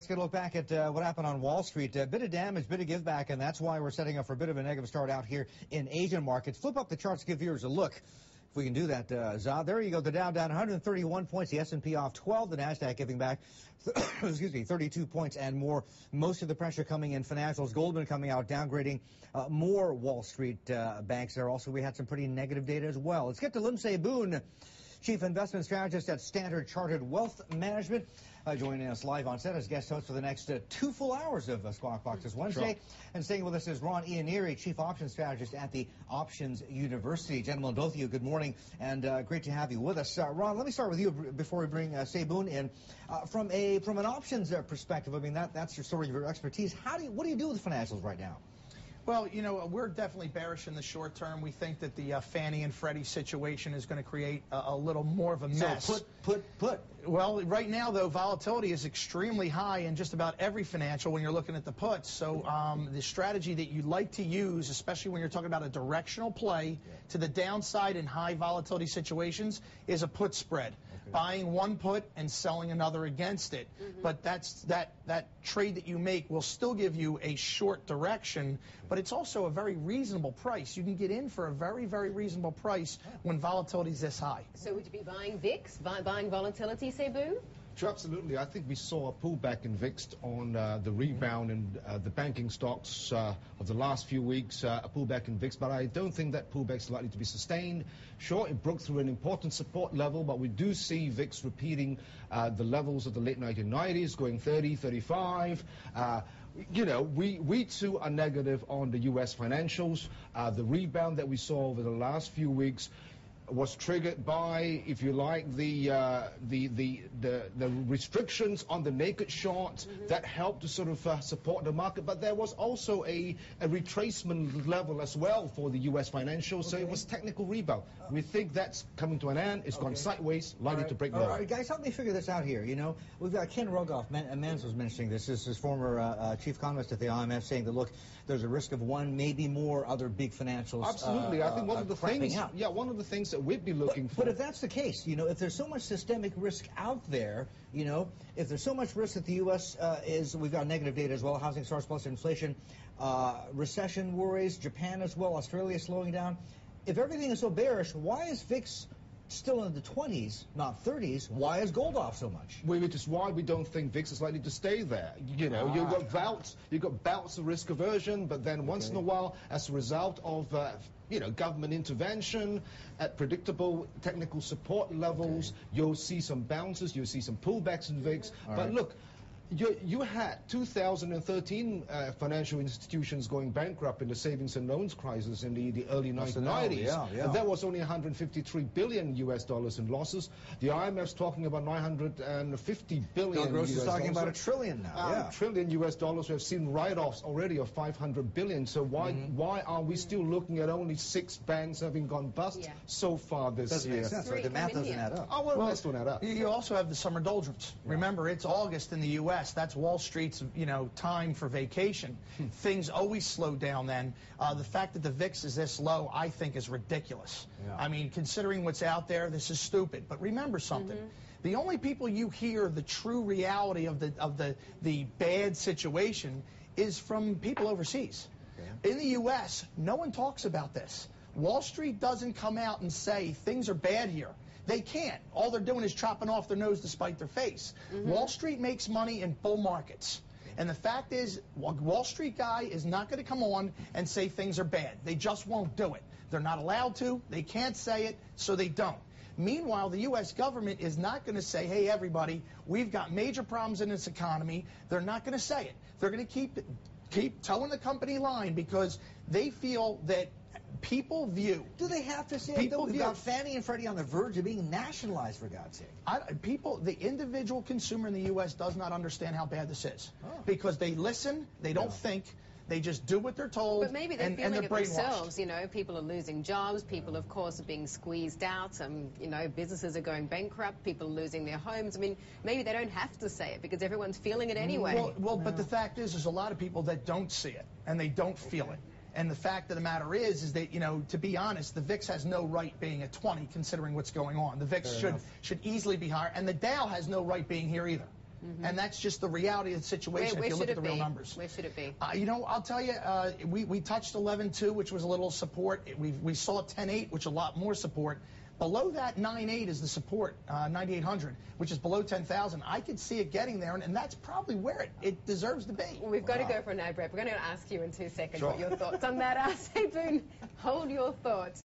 get a look back at what happened on Wall Street. A bit of damage, bit of give back, and that's why we're setting up for a bit of a negative start out here in Asian markets. Flip up the charts to give viewers a look. If we can do that, Zod. There you go. The Dow down 131 points. The S&P off 12. The NASDAQ giving back, excuse me, 32 points and more. Most of the pressure coming in financials. Goldman coming out, downgrading more Wall Street banks there. Also, we had some pretty negative data as well. Let's get to Lindsay Boone, Chief Investment Strategist at Standard Chartered Wealth Management, joining us live on set as guest host for the next 2 full hours of Squawk Box this Wednesday. Sure. And staying with us is Ron Ianieri, Chief Options Strategist at the Options University. Gentlemen, both of you, good morning, and great to have you with us. Ron, let me start with you before we bring Boone in. From an options perspective, I mean, that's your sort of your expertise. What do you do with financials right now? Well, you know, we're definitely bearish in the short term. We think that the Fannie and Freddie situation is going to create a little more of a mess. So put. Well, right now, though, volatility is extremely high in just about every financial when you're looking at the puts. So the strategy that you like to use, especially when you're talking about a directional play to the downside in high volatility situations, is a put spread. Okay. Buying one put and selling another against it. Mm-hmm. But that trade that you make will still give you a short direction, but it's also a very reasonable price. You can get in for a very, very reasonable price when volatility is this high. So would you be buying VIX, buying volatility, say, Boone? Sure, absolutely. I think we saw a pullback in VIX on the rebound in the banking stocks of the last few weeks, a pullback in VIX, but I don't think that pullback is likely to be sustained. Sure, it broke through an important support level, but we do see VIX repeating the levels of the late 1990s, going 30, 35. You know, we too are negative on the U.S. financials. The rebound that we saw over the last few weeks was triggered by, if you like, the restrictions on the naked short that helped to sort of support the market. But there was also a retracement level as well for the U.S. financials, so it was technical rebound. We think that's coming to an end. It's gone sideways, likely to break lower. All right, guys, help me figure this out here. You know, we've got Ken Rogoff, Mans was mentioning this. This is former chief economist at the IMF, saying that, look, there's a risk of one, maybe more other big financials. Absolutely. I think one of the things, one of the things that we'd be looking for. But if that's the case, you know, if there's so much systemic risk out there, you know, if there's so much risk that the U.S. we've got negative data as well, housing starts plus inflation, recession worries, Japan as well, Australia slowing down. If everything is so bearish, why is VIX still in the 20s, not 30s? Why is gold off so much? Which is why we don't think VIX is likely to stay there. You know, you've got bouts of risk aversion, but then once in a while, as a result of you know, government intervention at predictable technical support levels, you'll see some bounces, you'll see some pullbacks in VIX. But look, you had 2013 financial institutions going bankrupt in the savings and loans crisis in the early 1990s. And that was only $153 billion in losses. The IMF's talking about $950 billion. Bill Gross is talking about $1 trillion now. $1 trillion. We have seen write-offs already of $500 billion. So why are we still looking at only 6 banks having gone bust so far this year? Doesn't make sense, right? The math doesn't add up. Oh, well, let's don't add up. You also have the summer doldrums. Remember, it's August in the U.S. That's Wall Street's, you know, time for vacation. Things always slow down then. The fact that the VIX is this low, I think, is ridiculous. I mean, considering what's out there, this is stupid. But remember something. The only people you hear the true reality of the bad situation is from people overseas. In the U.S., no one talks about this. Wall Street doesn't come out and say things are bad here. They can't. All they're doing is chopping off their nose to spite their face. Wall Street makes money in bull markets. And the fact is, Wall Street guy is not going to come on and say things are bad. They just won't do it. They're not allowed to. They can't say it, so they don't. Meanwhile, the U.S. government is not going to say, hey, everybody, we've got major problems in this economy. They're not going to say it. They're going to keep towing the company line because they feel that people view. Do they have to say it, though? We've got Fannie and Freddie on the verge of being nationalized, for God's sake. The individual consumer in the U.S. does not understand how bad this is. Because they listen, they don't think, they just do what they're told, but maybe they're feeling it themselves, you know. People are losing jobs, people, of course, are being squeezed out, you know, businesses are going bankrupt, people are losing their homes. I mean, maybe they don't have to say it because everyone's feeling it anyway. Well, but the fact is, there's a lot of people that don't see it, and they don't feel it. And the fact of the matter is that, you know, to be honest, the VIX has no right being at 20, considering what's going on. The VIX should easily be higher, and the Dow has no right being here either. And that's just the reality of the situation if you look at the real numbers. Where should it be? You know, I'll tell you, we touched 11.2, which was a little support. We saw 10.8, which is a lot more support. Below that, 9.8 is the support, 9,800, which is below 10,000. I could see it getting there, and that's probably where it deserves to be. Well, we've got to go for an ad break. We're going to ask you in 2 seconds what your thoughts on that are. Stay tuned. Hold your thoughts.